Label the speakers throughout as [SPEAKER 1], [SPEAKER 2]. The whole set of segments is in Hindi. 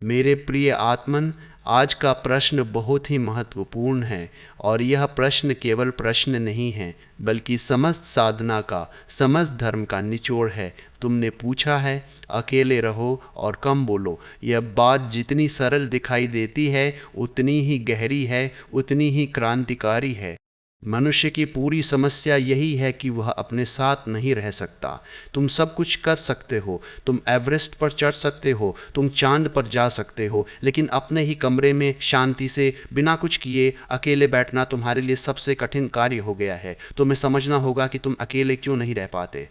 [SPEAKER 1] मेरे प्रिय आत्मन, आज का प्रश्न बहुत ही महत्वपूर्ण है और यह प्रश्न केवल प्रश्न नहीं है बल्कि समस्त साधना का, समस्त धर्म का निचोड़ है। तुमने पूछा है अकेले रहो और कम बोलो। यह बात जितनी सरल दिखाई देती है उतनी ही गहरी है, उतनी ही क्रांतिकारी है। मनुष्य की पूरी समस्या यही है कि वह अपने साथ नहीं रह सकता। तुम सब कुछ कर सकते हो, तुम एवरेस्ट पर चढ़ सकते हो, तुम चांद पर जा सकते हो, लेकिन अपने ही कमरे में शांति से बिना कुछ किए अकेले बैठना तुम्हारे लिए सबसे कठिन कार्य हो गया है। तुम्हें समझना होगा कि तुम अकेले क्यों नहीं रह पाते।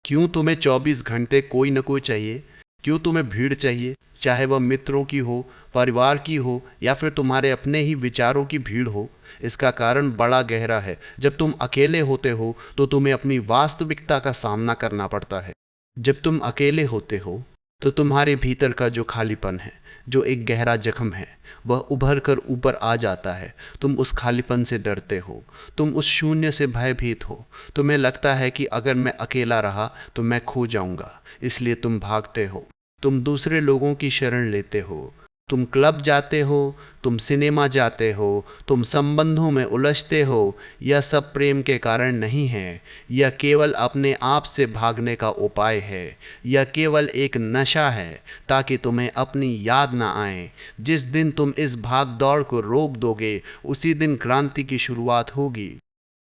[SPEAKER 1] क्यों तुम्हें 24 घंटे कोई न कोई चाहिए? क्यों तुम्हें भीड़ चाहिए, चाहे वह मित्रों की हो, परिवार की हो या फिर तुम्हारे अपने ही विचारों की भीड़ हो? इसका कारण बड़ा गहरा है। जब तुम अकेले होते हो तो तुम्हें अपनी वास्तविकता का सामना करना पड़ता है। जब तुम अकेले होते हो तो तुम्हारे भीतर का जो खालीपन है, जो एक गहरा जख्म है, वह उभर कर ऊपर आ जाता है। तुम उस खालीपन से डरते हो, तुम उस शून्य से भयभीत हो। तुम्हें लगता है कि अगर मैं अकेला रहा तो मैं खो जाऊंगा, इसलिए तुम भागते हो। तुम दूसरे लोगों की शरण लेते हो, तुम क्लब जाते हो, तुम सिनेमा जाते हो, तुम संबंधों में उलझते हो। यह सब प्रेम के कारण नहीं है, यह केवल अपने आप से भागने का उपाय है। यह केवल एक नशा है ताकि तुम्हें अपनी याद ना आए। जिस दिन तुम इस भाग दौड़ को रोक दोगे उसी दिन क्रांति की शुरुआत होगी।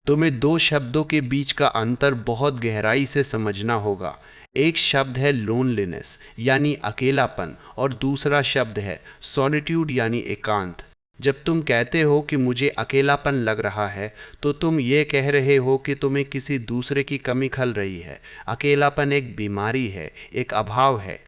[SPEAKER 1] तुम्हें दो शब्दों के बीच का अंतर बहुत गहराई से समझना होगा। एक शब्द है लोनलीनेस यानी अकेलापन और दूसरा शब्द है सॉलिट्यूड यानी एकांत। जब तुम कहते हो कि मुझे अकेलापन लग रहा है तो तुम ये कह रहे हो कि तुम्हें किसी दूसरे की कमी खल रही है। अकेलापन एक बीमारी है, एक अभाव है।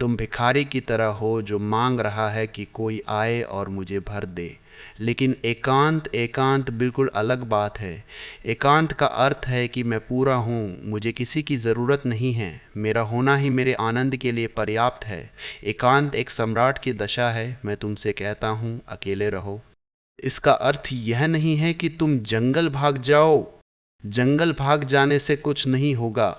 [SPEAKER 1] तुम भिखारी की तरह हो जो मांग रहा है कि कोई आए और मुझे भर दे। लेकिन एकांत एकांत बिल्कुल अलग बात है। एकांत का अर्थ है कि मैं पूरा हूँ, मुझे किसी की ज़रूरत नहीं है, मेरा होना ही मेरे आनंद के लिए पर्याप्त है। एकांत एक सम्राट की दशा है। मैं तुमसे कहता हूँ अकेले रहो। इसका अर्थ यह नहीं है कि तुम जंगल भाग जाओ। जंगल भाग जाने से कुछ नहीं होगा,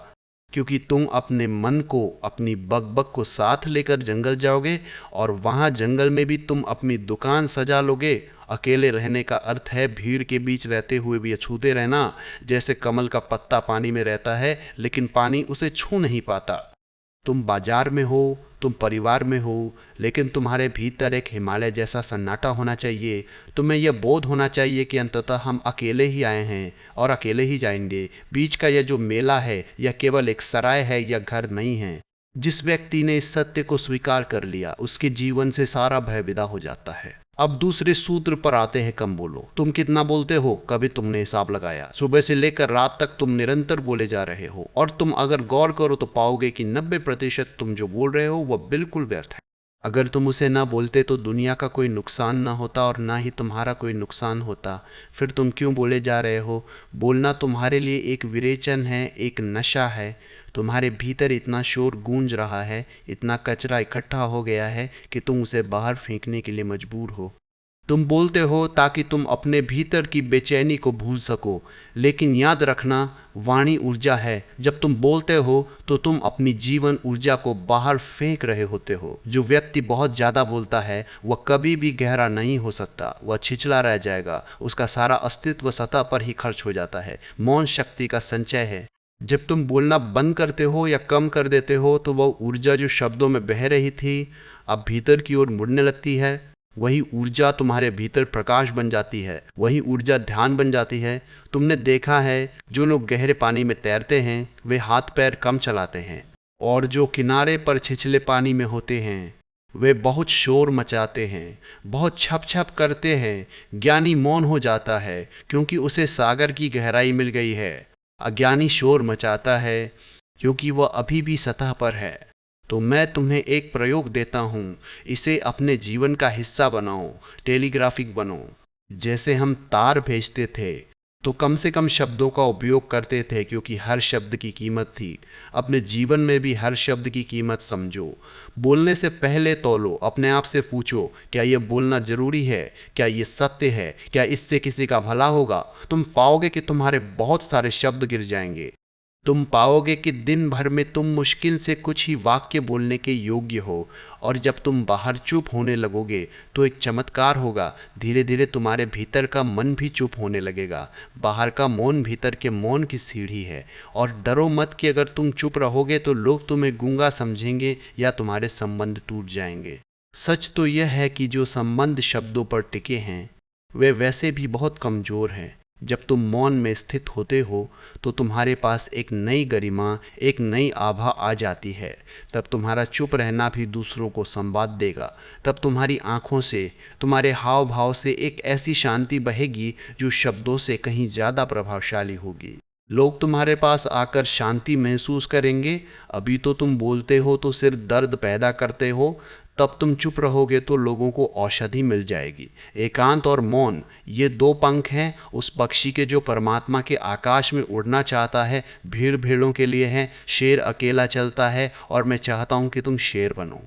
[SPEAKER 1] क्योंकि तुम अपने मन को, अपनी बकबक को साथ लेकर जंगल जाओगे और वहां जंगल में भी तुम अपनी दुकान सजा लोगे। अकेले रहने का अर्थ है भीड़ के बीच रहते हुए भी अछूते रहना, जैसे कमल का पत्ता पानी में रहता है लेकिन पानी उसे छू नहीं पाता। तुम बाजार में हो, तुम परिवार में हो, लेकिन तुम्हारे भीतर एक हिमालय जैसा सन्नाटा होना चाहिए। तुम्हें यह बोध होना चाहिए कि अंततः हम अकेले ही आए हैं और अकेले ही जाएंगे। बीच का यह जो मेला है यह केवल एक सराय है, यह घर नहीं है। जिस व्यक्ति ने इस सत्य को स्वीकार कर लिया उसके जीवन से सारा भय विदा हो जाता है। अब दूसरे सूत्र पर आते हैं, कम बोलो। तुम कितना बोलते हो, कभी तुमने हिसाब लगाया? सुबह से लेकर रात तक तुम निरंतर बोले जा रहे हो और तुम अगर गौर करो तो पाओगे कि 90% तुम जो बोल रहे हो वह बिल्कुल व्यर्थ है। अगर तुम उसे ना बोलते तो दुनिया का कोई नुकसान ना होता और ना ही तुम्हारा कोई नुकसान होता। फिर तुम क्यों बोले जा रहे हो? बोलना तुम्हारे लिए एक विरेचन है, एक नशा है। तुम्हारे भीतर इतना शोर गूंज रहा है, इतना कचरा इकट्ठा हो गया है कि तुम उसे बाहर फेंकने के लिए मजबूर हो। तुम बोलते हो ताकि तुम अपने भीतर की बेचैनी को भूल सको, लेकिन याद रखना वाणी ऊर्जा है। जब तुम बोलते हो तो तुम अपनी जीवन ऊर्जा को बाहर फेंक रहे होते हो। जो व्यक्ति बहुत ज़्यादा बोलता है वह कभी भी गहरा नहीं हो सकता, वह छिछला रह जाएगा, उसका सारा अस्तित्व सतह पर ही खर्च हो जाता है। मौन शक्ति का संचय है। जब तुम बोलना बंद करते हो या कम कर देते हो तो वह ऊर्जा जो शब्दों में बह रही थी अब भीतर की ओर मुड़ने लगती है। वही ऊर्जा तुम्हारे भीतर प्रकाश बन जाती है, वही ऊर्जा ध्यान बन जाती है। तुमने देखा है जो लोग गहरे पानी में तैरते हैं वे हाथ पैर कम चलाते हैं, और जो किनारे पर छिछले पानी में होते हैं वे बहुत शोर मचाते हैं, बहुत छप छप करते हैं। ज्ञानी मौन हो जाता है क्योंकि उसे सागर की गहराई मिल गई है। अज्ञानी शोर मचाता है क्योंकि वह अभी भी सतह पर है। तो मैं तुम्हें एक प्रयोग देता हूँ, इसे अपने जीवन का हिस्सा बनाओ, टेलीग्राफिक बनो। जैसे हम तार भेजते थे तो कम से कम शब्दों का उपयोग करते थे क्योंकि हर शब्द की कीमत थी। अपने जीवन में भी हर शब्द की कीमत समझो। बोलने से पहले तौलो, अपने आप से पूछो क्या यह बोलना जरूरी है, क्या यह सत्य है, क्या इससे किसी का भला होगा। तुम पाओगे कि तुम्हारे बहुत सारे शब्द गिर जाएंगे। तुम पाओगे कि दिन भर में तुम मुश्किल से कुछ ही वाक्य बोलने के योग्य हो और जब तुम बाहर चुप होने लगोगे तो एक चमत्कार होगा, धीरे धीरे तुम्हारे भीतर का मन भी चुप होने लगेगा। बाहर का मौन भीतर के मौन की सीढ़ी है। और डरो मत कि अगर तुम चुप रहोगे तो लोग तुम्हें गूंगा समझेंगे या तुम्हारे संबंध टूट जाएंगे। सच तो यह है कि जो संबंध शब्दों पर टिके हैं वे वैसे भी बहुत कमज़ोर हैं। जब तुम मौन में स्थित होते हो तो तुम्हारे पास एक नई गरिमा, एक नई आभा आ जाती है। तब तुम्हारा चुप रहना भी दूसरों को संवाद देगा। तब तुम्हारी आंखों से, तुम्हारे हाव भाव से एक ऐसी शांति बहेगी जो शब्दों से कहीं ज़्यादा प्रभावशाली होगी। लोग तुम्हारे पास आकर शांति महसूस करेंगे। अभी तो तुम बोलते हो तो सिर्फ दर्द पैदा करते हो। तब तुम चुप रहोगे तो लोगों को औषधि मिल जाएगी। एकांत और मौन, ये दो पंख हैं उस पक्षी के जो परमात्मा के आकाश में उड़ना चाहता है। भीड़ भीड़ों के लिए है, शेर अकेला चलता है और मैं चाहता हूं कि तुम शेर बनो।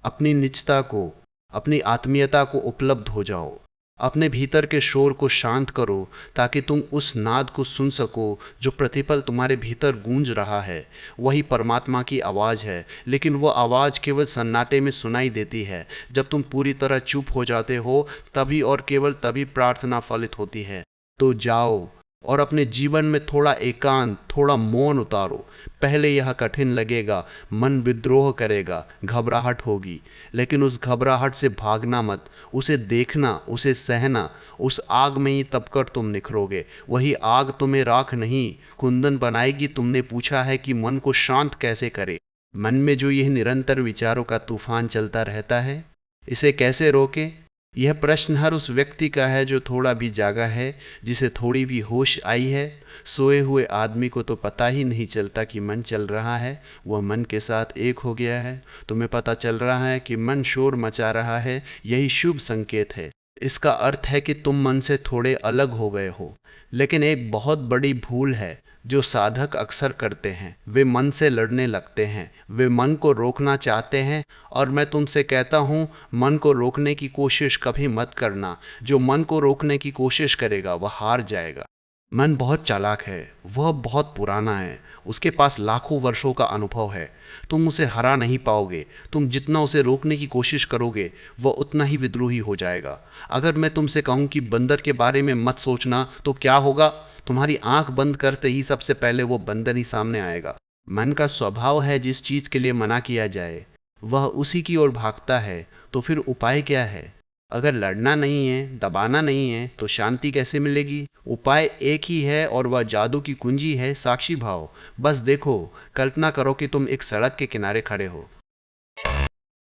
[SPEAKER 1] अपनी निजता को, अपनी आत्मीयता को उपलब्ध हो जाओ। अपने भीतर के शोर को शांत करो ताकि तुम उस नाद को सुन सको जो प्रतिपल तुम्हारे भीतर गूंज रहा है। वही परमात्मा की आवाज़ है, लेकिन वह आवाज़ केवल सन्नाटे में सुनाई देती है। जब तुम पूरी तरह चुप हो जाते हो तभी और केवल तभी प्रार्थना फलित होती है। तो जाओ और अपने जीवन में थोड़ा एकांत, थोड़ा मौन उतारो। पहले यह कठिन लगेगा, मन विद्रोह करेगा, घबराहट होगी, लेकिन उस घबराहट से भागना मत। उसे देखना, उसे सहना। उस आग में ही तपकर तुम निखरोगे। वही आग तुम्हें राख नहीं, कुंदन बनाएगी। तुमने पूछा है कि मन को शांत कैसे करे। मन में जो यह निरंतर विचारों का तूफान चलता रहता है, इसे कैसे रोके? यह प्रश्न हर उस व्यक्ति का है जो थोड़ा भी जागा है, जिसे थोड़ी भी होश आई है। सोए हुए आदमी को तो पता ही नहीं चलता कि मन चल रहा है, वह मन के साथ एक हो गया है। तुम्हें पता चल रहा है कि मन शोर मचा रहा है, यही शुभ संकेत है। इसका अर्थ है कि तुम मन से थोड़े अलग हो गए हो। लेकिन एक बहुत बड़ी भूल है जो साधक अक्सर करते हैं, वे मन से लड़ने लगते हैं। वे मन को रोकना चाहते हैं और मैं तुमसे कहता हूँ, मन को रोकने की कोशिश कभी मत करना। जो मन को रोकने की कोशिश करेगा वह हार जाएगा। मन बहुत चालाक है, वह बहुत पुराना है, उसके पास लाखों वर्षों का अनुभव है। तुम उसे हरा नहीं पाओगे। तुम जितना उसे रोकने की कोशिश करोगे वह उतना ही विद्रोही हो जाएगा। अगर मैं तुमसे कहूँ कि बंदर के बारे में मत सोचना तो क्या होगा? तुम्हारी आंख बंद करते ही सबसे पहले वो बंदर ही सामने आएगा। मन का स्वभाव है, जिस चीज के लिए मना किया जाए वह उसी की ओर भागता है। तो फिर उपाय क्या है? अगर लड़ना नहीं है, दबाना नहीं है, तो शांति कैसे मिलेगी? उपाय एक ही है और वह जादू की कुंजी है, साक्षी भाव। बस देखो, कल्पना करो कि तुम एक सड़क के किनारे खड़े हो।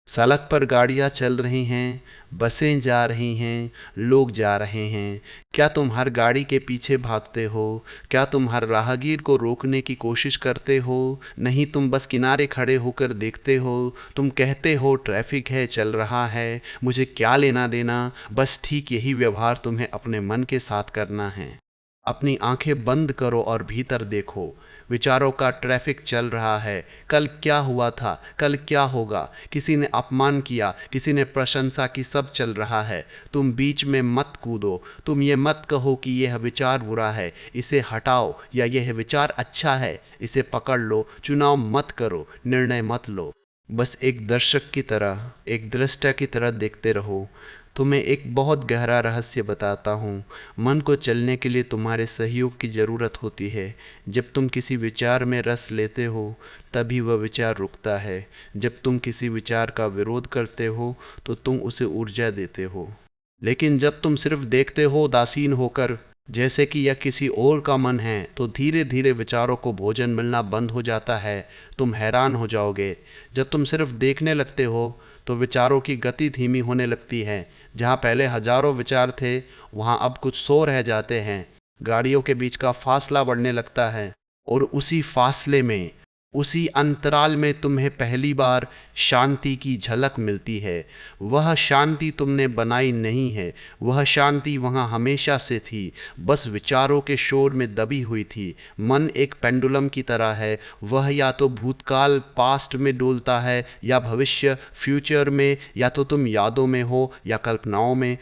[SPEAKER 1] सड़क पर गाड़ियां चल रही हैं, बसें जा रही हैं, लोग जा रहे हैं। क्या तुम हर गाड़ी के पीछे भागते हो? क्या तुम हर राहगीर को रोकने की कोशिश करते हो? नहीं, तुम बस किनारे खड़े होकर देखते हो। तुम कहते हो ट्रैफिक है, चल रहा है, मुझे क्या लेना देना। बस ठीक यही व्यवहार तुम्हें अपने मन के साथ करना है। अपनी आंखें बंद करो और भीतर देखो। विचारों का ट्रैफिक चल रहा है। कल क्या हुआ था, कल क्या होगा, किसी ने अपमान किया, किसी ने प्रशंसा की, सब चल रहा है। तुम बीच में मत कूदो। तुम ये मत कहो कि यह विचार बुरा है, इसे हटाओ, या यह विचार अच्छा है, इसे पकड़ लो। चुनाव मत करो, निर्णय मत लो। बस एक दर्शक की तरह, एक दृष्टा की तरह देखते रहो। तुम्हें एक बहुत गहरा रहस्य बताता हूँ। मन को चलने के लिए तुम्हारे सहयोग की ज़रूरत होती है। जब तुम किसी विचार में रस लेते हो तभी वह विचार रुकता है। जब तुम किसी विचार का विरोध करते हो तो तुम उसे ऊर्जा देते हो। लेकिन जब तुम सिर्फ देखते हो उदासीन होकर, जैसे कि यह किसी और का मन है, तो धीरे धीरे विचारों को भोजन मिलना बंद हो जाता है। तुम हैरान हो जाओगे। जब तुम सिर्फ देखने लगते हो तो विचारों की गति धीमी होने लगती है। जहाँ पहले हजारों विचार थे वहाँ अब कुछ 100 रह जाते हैं। गाड़ियों के बीच का फासला बढ़ने लगता है और उसी फासले में, उसी अंतराल में तुम्हें पहली बार शांति की झलक मिलती है। वह शांति तुमने बनाई नहीं है, वह शांति वहाँ हमेशा से थी, बस विचारों के शोर में दबी हुई थी। मन एक पेंडुलम की तरह है, वह या तो भूतकाल पास्ट में डोलता है या भविष्य फ्यूचर में, या तो तुम यादों में हो या कल्पनाओं में।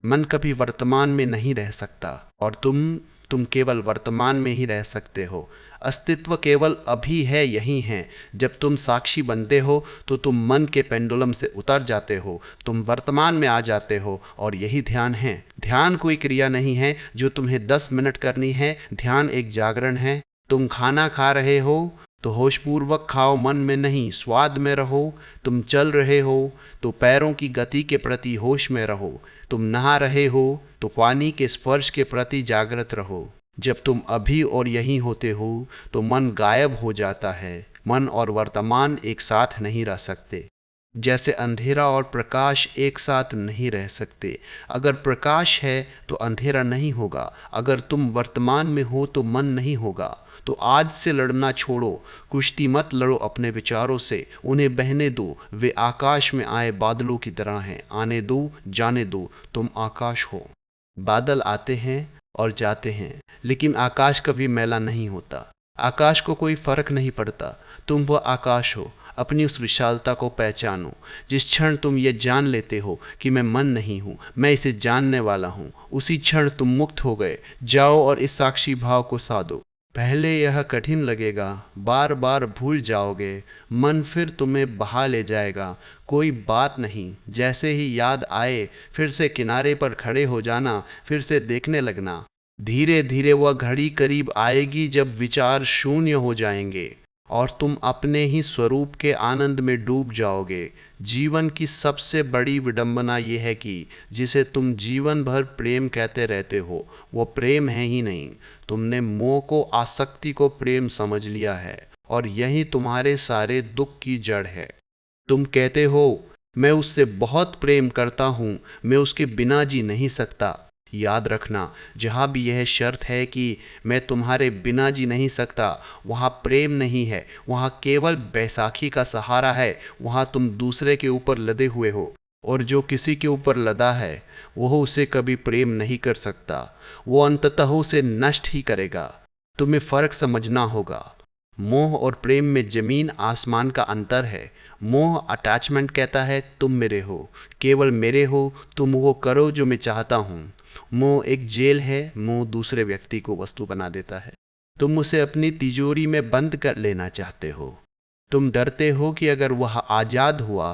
[SPEAKER 1] मन कभी वर्तमान में नहीं रह सकता और तुम केवल वर्तमान में ही रह सकते हो। अस्तित्व केवल अभी है, यही है। जब तुम साक्षी बनते हो तो तुम मन के पेंडुलम से उतर जाते हो, तुम वर्तमान में आ जाते हो, और यही ध्यान है। ध्यान कोई क्रिया नहीं है जो तुम्हें 10 मिनट करनी है। ध्यान एक जागरण है। तुम खाना खा रहे हो तो होशपूर्वक खाओ, मन में नहीं, स्वाद में रहो। तुम चल रहे हो तो पैरों की गति के प्रति होश में रहो। तुम नहा रहे हो तो पानी के स्पर्श के प्रति जागृत रहो। जब तुम अभी और यहीं होते हो तो मन गायब हो जाता है। मन और वर्तमान एक साथ नहीं रह सकते, जैसे अंधेरा और प्रकाश एक साथ नहीं रह सकते। अगर प्रकाश है तो अंधेरा नहीं होगा। अगर तुम वर्तमान में हो तो मन नहीं होगा। तो आज से लड़ना छोड़ो, कुश्ती मत लड़ो अपने विचारों से, उन्हें बहने दो। वे आकाश में आए बादलों की तरह हैं। आने दो, जाने दो, तुम आकाश हो। बादल आते हैं और जाते हैं, लेकिन आकाश कभी मैला नहीं होता। आकाश को कोई फर्क नहीं पड़ता। तुम वह आकाश हो। अपनी उस विशालता को पहचानो। जिस क्षण तुम ये जान लेते हो कि मैं मन नहीं हूँ, मैं इसे जानने वाला हूँ, उसी क्षण तुम मुक्त हो गए। जाओ और इस साक्षी भाव को साधो। पहले यह कठिन लगेगा, बार बार भूल जाओगे, मन फिर तुम्हें बहा ले जाएगा। कोई बात नहीं, जैसे ही याद आए फिर से किनारे पर खड़े हो जाना, फिर से देखने लगना। धीरे धीरे वह घड़ी करीब आएगी जब विचार शून्य हो जाएंगे और तुम अपने ही स्वरूप के आनंद में डूब जाओगे। जीवन की सबसे बड़ी विडंबना यह है कि जिसे तुम जीवन भर प्रेम कहते रहते हो, वो प्रेम है ही नहीं। तुमने मोह को, आसक्ति को प्रेम समझ लिया है, और यही तुम्हारे सारे दुख की जड़ है। तुम कहते हो मैं उससे बहुत प्रेम करता हूँ, मैं उसके बिना जी नहीं सकता। याद रखना, जहाँ भी यह शर्त है कि मैं तुम्हारे बिना जी नहीं सकता, वहाँ प्रेम नहीं है, वहाँ केवल बैसाखी का सहारा है। वहाँ तुम दूसरे के ऊपर लदे हुए हो, और जो किसी के ऊपर लदा है वह उसे कभी प्रेम नहीं कर सकता। वो अंततः उसे नष्ट ही करेगा। तुम्हें फर्क समझना होगा। मोह और प्रेम में जमीन आसमान का अंतर है। मोह अटैचमेंट कहता है तुम मेरे हो, केवल मेरे हो, तुम वो करो जो मैं चाहता हूँ। मोह एक जेल है। मोह दूसरे व्यक्ति को वस्तु बना देता है। तुम उसे अपनी तिजोरी में बंद कर लेना चाहते हो। तुम डरते हो कि अगर वह आज़ाद हुआ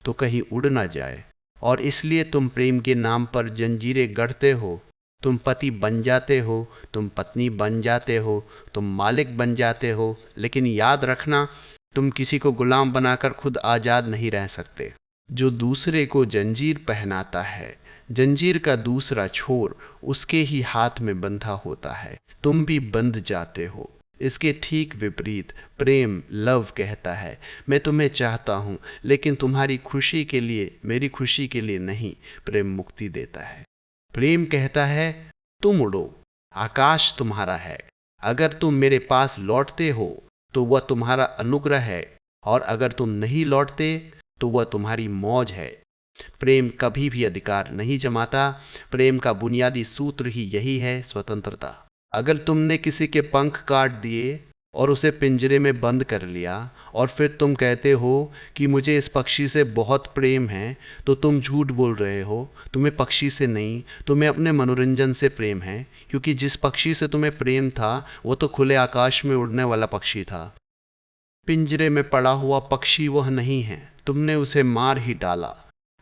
[SPEAKER 1] तो कहीं उड़ ना जाए, और इसलिए तुम प्रेम के नाम पर जंजीरें गढ़ते हो। तुम पति बन जाते हो, तुम पत्नी बन जाते हो, तुम मालिक बन जाते हो, लेकिन याद रखना, तुम किसी को गुलाम बनाकर खुद आज़ाद नहीं रह सकते। जो दूसरे को जंजीर पहनाता है, जंजीर का दूसरा छोर उसके ही हाथ में बंधा होता है। तुम भी बंध जाते हो। इसके ठीक विपरीत प्रेम, लव कहता है मैं तुम्हें चाहता हूँ, लेकिन तुम्हारी खुशी के लिए, मेरी खुशी के लिए नहीं। प्रेम मुक्ति देता है। प्रेम कहता है तुम उड़ो, आकाश तुम्हारा है। अगर तुम मेरे पास लौटते हो तो वह तुम्हारा अनुग्रह है, और अगर तुम नहीं लौटते तो वह तुम्हारी मौज है। प्रेम कभी भी अधिकार नहीं जमाता। प्रेम का बुनियादी सूत्र ही यही है, स्वतंत्रता। अगर तुमने किसी के पंख काट दिए और उसे पिंजरे में बंद कर लिया, और फिर तुम कहते हो कि मुझे इस पक्षी से बहुत प्रेम है, तो तुम झूठ बोल रहे हो। तुम्हें पक्षी से नहीं, तुम्हें अपने मनोरंजन से प्रेम है, क्योंकि जिस पक्षी से तुम्हें प्रेम था वो तो खुले आकाश में उड़ने वाला पक्षी था। पिंजरे में पड़ा हुआ पक्षी वह नहीं है, तुमने उसे मार ही डाला।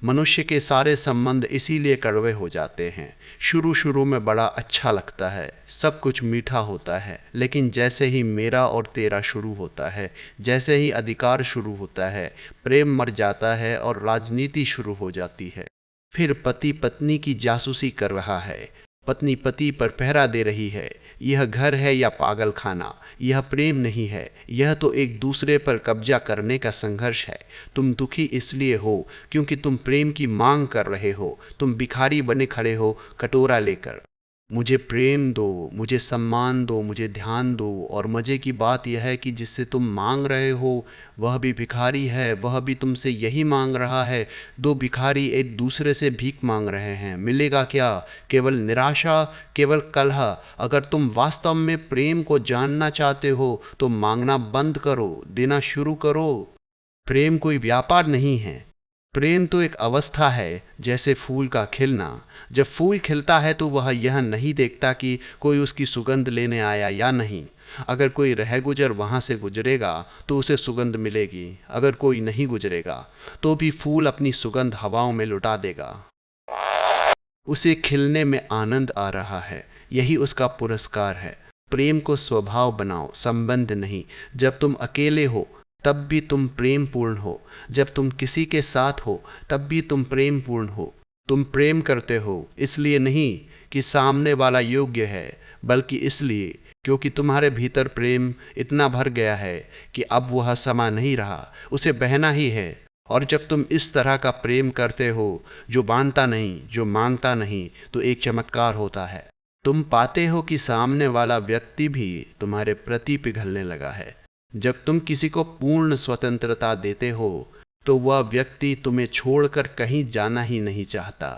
[SPEAKER 1] मनुष्य के सारे संबंध इसीलिए कड़वे हो जाते हैं। शुरू शुरू में बड़ा अच्छा लगता है, सब कुछ मीठा होता है, लेकिन जैसे ही मेरा और तेरा शुरू होता है, जैसे ही अधिकार शुरू होता है, प्रेम मर जाता है और राजनीति शुरू हो जाती है। फिर पति पत्नी की जासूसी कर रहा है, पत्नी पति पर पहरा दे रही है। यह घर है या पागल खाना? यह प्रेम नहीं है, यह तो एक दूसरे पर कब्जा करने का संघर्ष है। तुम दुखी इसलिए हो क्योंकि तुम प्रेम की मांग कर रहे हो। तुम भिखारी बने खड़े हो कटोरा लेकर। मुझे प्रेम दो, मुझे सम्मान दो, मुझे ध्यान दो। और मज़े की बात यह है कि जिससे तुम मांग रहे हो वह भी भिखारी है, वह भी तुमसे यही मांग रहा है। दो भिखारी एक दूसरे से भीख मांग रहे हैं। मिलेगा क्या? केवल निराशा, केवल कलह। अगर तुम वास्तव में प्रेम को जानना चाहते हो तो मांगना बंद करो, देना शुरू करो। प्रेम कोई व्यापार नहीं है। प्रेम तो एक अवस्था है, जैसे फूल का खिलना। जब फूल खिलता है तो वह यह नहीं देखता कि कोई उसकी सुगंध लेने आया या नहीं। अगर कोई रह गुजर वहां से गुजरेगा तो उसे सुगंध मिलेगी, अगर कोई नहीं गुजरेगा तो भी फूल अपनी सुगंध हवाओं में लुटा देगा। उसे खिलने में आनंद आ रहा है, यही उसका पुरस्कार है। प्रेम को स्वभाव बनाओ, संबंध नहीं। जब तुम अकेले हो तब भी तुम प्रेम पूर्ण हो, जब तुम किसी के साथ हो तब भी तुम प्रेम पूर्ण हो। तुम प्रेम करते हो इसलिए नहीं कि सामने वाला योग्य है, बल्कि इसलिए क्योंकि तुम्हारे भीतर प्रेम इतना भर गया है कि अब वह समा नहीं रहा, उसे बहना ही है। और जब तुम इस तरह का प्रेम करते हो जो बांधता नहीं, जो मांगता नहीं, तो एक चमत्कार होता है। तुम पाते हो कि सामने वाला व्यक्ति भी तुम्हारे प्रति पिघलने लगा है। जब तुम किसी को पूर्ण स्वतंत्रता देते हो तो वह व्यक्ति तुम्हें छोड़कर कहीं जाना ही नहीं चाहता,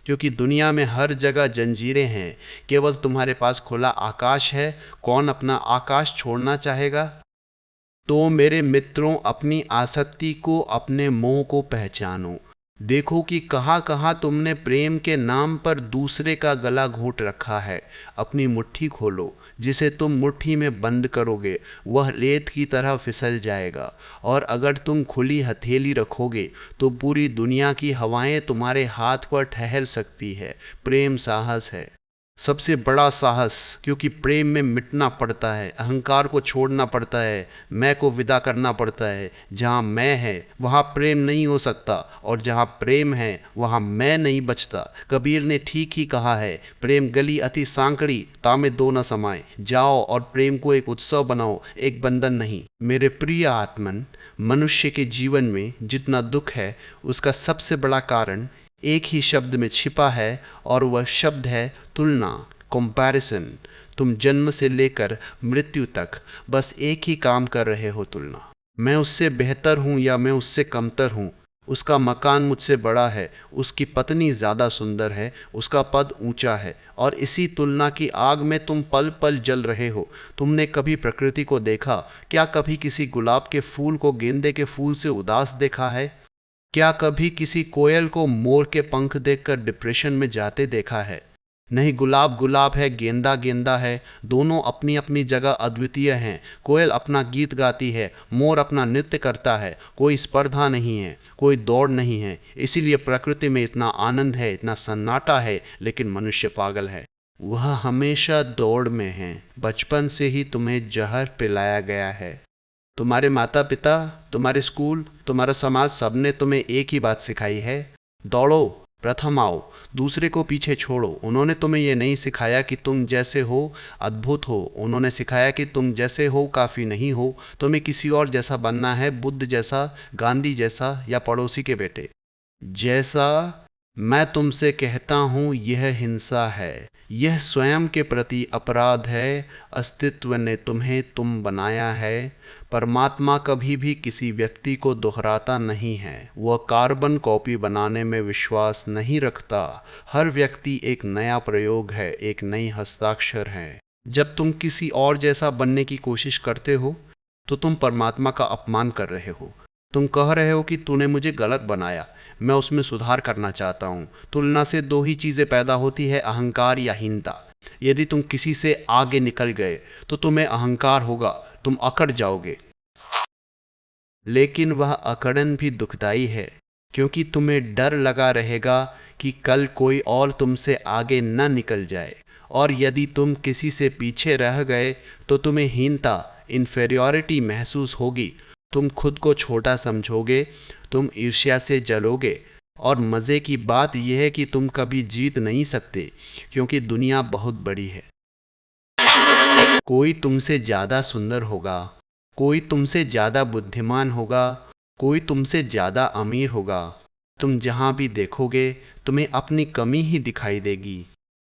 [SPEAKER 1] क्योंकि दुनिया में हर जगह जंजीरें हैं, केवल तुम्हारे पास खुला आकाश है। कौन अपना आकाश छोड़ना चाहेगा? तो मेरे मित्रों, अपनी आसक्ति को, अपने मोह को पहचानो। देखो कि कहाँ कहाँ तुमने प्रेम के नाम पर दूसरे का गला घोंट रखा है। अपनी मुट्ठी खोलो, जिसे तुम मुट्ठी में बंद करोगे वह रेत की तरह फिसल जाएगा, और अगर तुम खुली हथेली रखोगे तो पूरी दुनिया की हवाएं तुम्हारे हाथ पर ठहर सकती है। प्रेम साहस है, सबसे बड़ा साहस, क्योंकि प्रेम में मिटना पड़ता है, अहंकार को छोड़ना पड़ता है, मैं को विदा करना पड़ता है। जहाँ मैं है वहाँ प्रेम नहीं हो सकता, और जहाँ प्रेम है वहाँ मैं नहीं बचता। कबीर ने ठीक ही कहा है, प्रेम गली अति सांकड़ी तामे दो न समाए। जाओ और प्रेम को एक उत्सव बनाओ, एक बंधन नहीं। मेरे प्रिय आत्मन, मनुष्य के जीवन में जितना दुख है उसका सबसे बड़ा कारण एक ही शब्द में छिपा है, और वह शब्द है तुलना, कंपैरिजन। तुम जन्म से लेकर मृत्यु तक बस एक ही काम कर रहे हो, तुलना। मैं उससे बेहतर हूँ या मैं उससे कमतर हूँ, उसका मकान मुझसे बड़ा है, उसकी पत्नी ज़्यादा सुंदर है, उसका पद ऊंचा है, और इसी तुलना की आग में तुम पल पल जल रहे हो। तुमने कभी प्रकृति को देखा? क्या कभी किसी गुलाब के फूल को गेंदे के फूल से उदास देखा है? क्या कभी किसी कोयल को मोर के पंख देखकर डिप्रेशन में जाते देखा है? नहीं, गुलाब गुलाब है, गेंदा गेंदा है, दोनों अपनी अपनी जगह अद्वितीय हैं। कोयल अपना गीत गाती है, मोर अपना नृत्य करता है। कोई स्पर्धा नहीं है, कोई दौड़ नहीं है। इसीलिए प्रकृति में इतना आनंद है, इतना सन्नाटा है, लेकिन मनुष्य पागल है। वह हमेशा दौड़ में है। बचपन से ही तुम्हें जहर पिलाया गया है। तुम्हारे माता पिता, तुम्हारे स्कूल, तुम्हारा समाज, सबने तुम्हें एक ही बात सिखाई है, दौड़ो, प्रथम आओ, दूसरे को पीछे छोड़ो। उन्होंने तुम्हें ये नहीं सिखाया कि तुम जैसे हो अद्भुत हो, उन्होंने सिखाया कि तुम जैसे हो काफ़ी नहीं हो, तुम्हें किसी और जैसा बनना है, बुद्ध जैसा, गांधी जैसा, या पड़ोसी के बेटे जैसा। मैं तुमसे कहता हूँ, यह हिंसा है, यह स्वयं के प्रति अपराध है। अस्तित्व ने तुम्हें तुम बनाया है। परमात्मा कभी भी किसी व्यक्ति को दोहराता नहीं है, वह कार्बन कॉपी बनाने में विश्वास नहीं रखता। हर व्यक्ति एक नया प्रयोग है, एक नई हस्ताक्षर है। जब तुम किसी और जैसा बनने की कोशिश करते हो तो तुम परमात्मा का अपमान कर रहे हो। तुम कह रहे हो कि तूने मुझे गलत बनाया, मैं उसमें सुधार करना चाहता हूँ। तुलना से दो ही चीज़ें पैदा होती है, अहंकार या हीनता। यदि तुम किसी से आगे निकल गए तो तुम्हें अहंकार होगा, तुम अकड़ जाओगे। लेकिन वह अकड़न भी दुखदाई है, क्योंकि तुम्हें डर लगा रहेगा कि कल कोई और तुमसे आगे न निकल जाए। और यदि तुम किसी से पीछे रह गए तो तुम्हें हीनता, इन्फेरियॉरिटी महसूस होगी। तुम खुद को छोटा समझोगे, तुम ईर्ष्या से जलोगे। और मज़े की बात यह है कि तुम कभी जीत नहीं सकते, क्योंकि दुनिया बहुत बड़ी है। कोई तुमसे ज़्यादा सुंदर होगा, कोई तुमसे ज़्यादा बुद्धिमान होगा, कोई तुमसे ज़्यादा अमीर होगा। तुम जहाँ भी देखोगे तुम्हें अपनी कमी ही दिखाई देगी।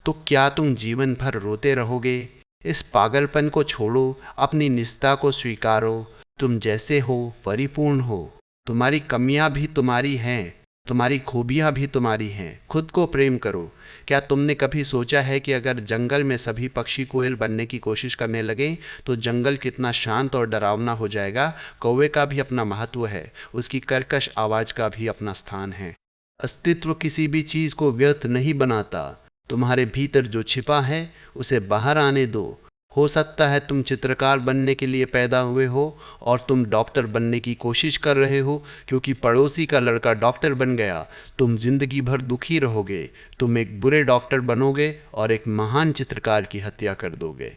[SPEAKER 1] तो क्या तुम जीवन भर रोते रहोगे? इस पागलपन को छोड़ो, अपनी निजता को स्वीकारो। तुम जैसे हो परिपूर्ण हो। तुम्हारी कमियां भी तुम्हारी हैं, तुम्हारी खूबियां भी तुम्हारी हैं। खुद को प्रेम करो। क्या तुमने कभी सोचा है कि अगर जंगल में सभी पक्षी कोयल बनने की कोशिश करने लगे तो जंगल कितना शांत और डरावना हो जाएगा? कौवे का भी अपना महत्व है, उसकी कर्कश आवाज का भी अपना स्थान है। अस्तित्व किसी भी चीज को व्यर्थ नहीं बनाता। तुम्हारे भीतर जो छिपा है उसे बाहर आने दो। हो सकता है तुम चित्रकार बनने के लिए पैदा हुए हो और तुम डॉक्टर बनने की कोशिश कर रहे हो क्योंकि पड़ोसी का लड़का डॉक्टर बन गया। तुम जिंदगी भर दुखी रहोगे। तुम एक बुरे डॉक्टर बनोगे और एक महान चित्रकार की हत्या कर दोगे।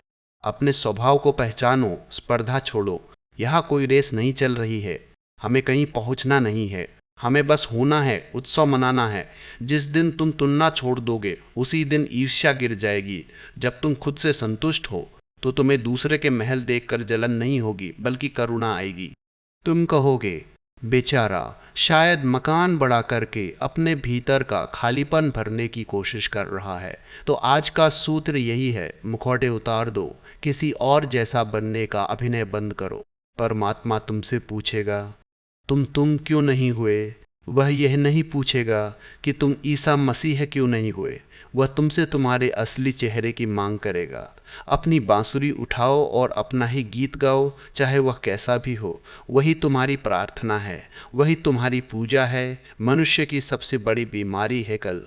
[SPEAKER 1] अपने स्वभाव को पहचानो, स्पर्धा छोड़ो। यहाँ कोई रेस नहीं चल रही है। हमें कहीं पहुँचना नहीं है, हमें बस होना है, उत्सव मनाना है। जिस दिन तुम तुलना छोड़ दोगे उसी दिन ईर्ष्या गिर जाएगी। जब तुम खुद से संतुष्ट हो तो तुम्हें दूसरे के महल देखकर जलन नहीं होगी बल्कि करुणा आएगी। तुम कहोगे, बेचारा शायद मकान बड़ा करके अपने भीतर का खालीपन भरने की कोशिश कर रहा है। तो आज का सूत्र यही है, मुखौटे उतार दो, किसी और जैसा बनने का अभिनय बंद करो। परमात्मा तुमसे पूछेगा, तुम क्यों नहीं हुए? वह यह नहीं पूछेगा कि तुम ईसा मसीह क्यों नहीं हुए। वह तुमसे तुम्हारे असली चेहरे की मांग करेगा। अपनी बांसुरी उठाओ और अपना ही गीत गाओ, चाहे वह कैसा भी हो। वही तुम्हारी प्रार्थना है, वही तुम्हारी पूजा है। मनुष्य की सबसे बड़ी बीमारी है कल।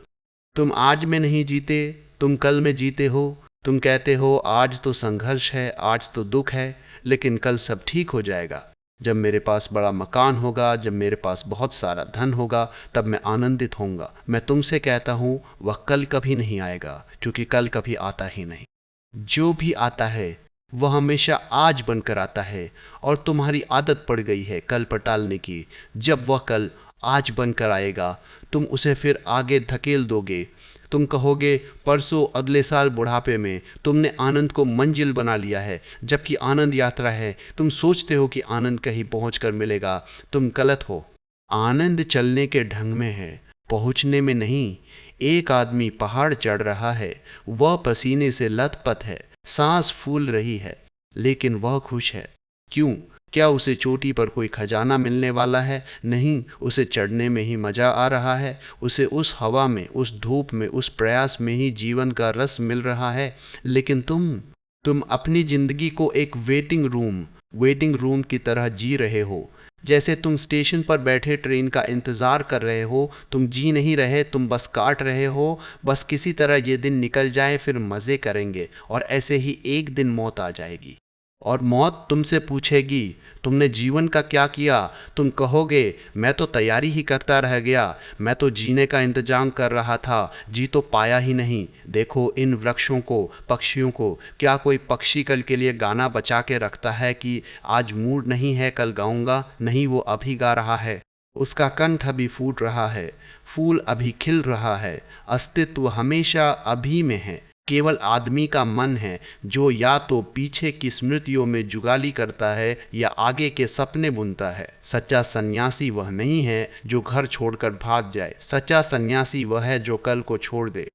[SPEAKER 1] तुम आज में नहीं जीते, तुम कल में जीते हो। तुम कहते हो आज तो संघर्ष है, आज तो दुख है, लेकिन कल सब ठीक हो जाएगा। जब मेरे पास बड़ा मकान होगा, जब मेरे पास बहुत सारा धन होगा, तब मैं आनंदित होऊंगा। मैं तुमसे कहता हूँ वह कल कभी नहीं आएगा, क्योंकि कल कभी आता ही नहीं। जो भी आता है वह हमेशा आज बनकर आता है, और तुम्हारी आदत पड़ गई है कल पर टालने की। जब वह कल आज बनकर आएगा, तुम उसे फिर आगे धकेल दोगे। तुम कहोगे परसों, अगले साल बुढ़ापे में। तुमने आनंद को मंजिल बना लिया है, जबकि आनंद यात्रा है। तुम सोचते हो कि आनंद कहीं पहुंचकर मिलेगा। तुम गलत हो। आनंद चलने के ढंग में है, पहुंचने में नहीं। एक आदमी पहाड़ चढ़ रहा है, वह पसीने से लथपथ है, सांस फूल रही है, लेकिन वह खुश है। क्यों? क्या उसे चोटी पर कोई खजाना मिलने वाला है? नहीं, उसे चढ़ने में ही मजा आ रहा है। उसे उस हवा में, उस धूप में, उस प्रयास में ही जीवन का रस मिल रहा है। लेकिन तुम अपनी जिंदगी को एक वेटिंग रूम की तरह जी रहे हो। जैसे तुम स्टेशन पर बैठे ट्रेन का इंतजार कर रहे हो। तुम जी नहीं रहे, तुम बस काट रहे हो। बस किसी तरह ये दिन निकल जाए, फिर मजे करेंगे। और ऐसे ही एक दिन मौत आ जाएगी, और मौत तुमसे पूछेगी, तुमने जीवन का क्या किया? तुम कहोगे, मैं तो तैयारी ही करता रह गया, मैं तो जीने का इंतजाम कर रहा था, जी तो पाया ही नहीं। देखो इन वृक्षों को, पक्षियों को। क्या कोई पक्षी कल के लिए गाना बचा के रखता है कि आज मूड नहीं है, कल गाऊंगा? नहीं, वो अभी गा रहा है। उसका कंठ अभी फूट रहा है, फूल अभी खिल रहा है। अस्तित्व हमेशा अभी में है। केवल आदमी का मन है जो या तो पीछे की स्मृतियों में जुगाली करता है या आगे के सपने बुनता है। सच्चा सन्यासी वह नहीं है जो घर छोड़कर भाग जाए। सच्चा सन्यासी वह है जो कल को छोड़ दे,